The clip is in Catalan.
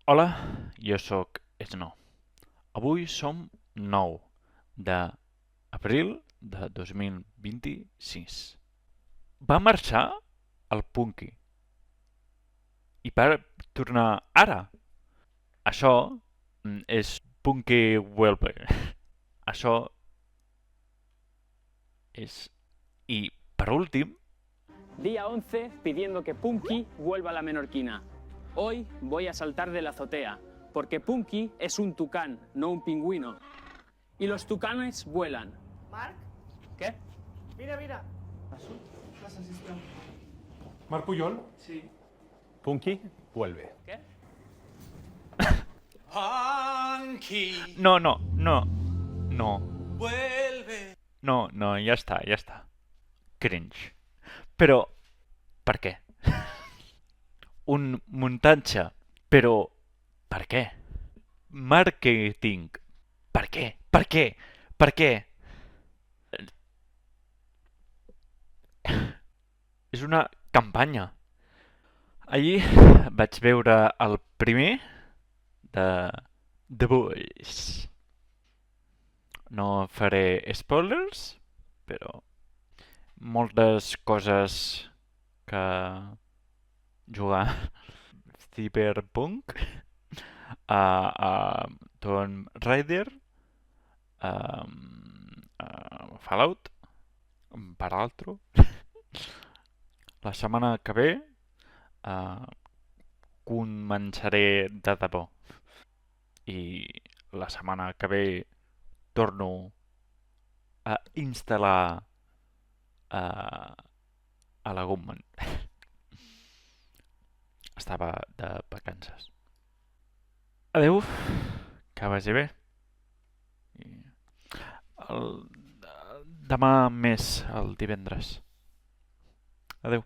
Hola, jo sóc Snow. Avui som 9 d'abril de 2026. Va marxar el Punky i va tornar ara. Això és Punky Vuelve. Això és... I per últim, Día 11 pidiendo que Punky vuelva a la Menorquina. Hoy voy a saltar de la azotea, porque Punky es un tucán, no un pingüino. Y los tucanes vuelan. Marc, ¿Qué? mira. Passa, sisplau. Marc Pujol. Sí. Punky, vuelve. ¿Qué? Punky, no, vuelve. no, ja està. Cringe. Però, per què? Un muntatge. Però, per què? Màrqueting. Per què? Per què? És una campanya. Ahir vaig veure el primer de The Boys. No faré spoilers, però moltes coses que jugar Cyberpunk, a Tomb Raider, Fallout, per altro. La setmana que ve començaré de debò. I la setmana que ve torno a instal·lar a la Gumman. Estava de vacances. Adeu, que vagi bé. Demà més, el divendres. Adeu.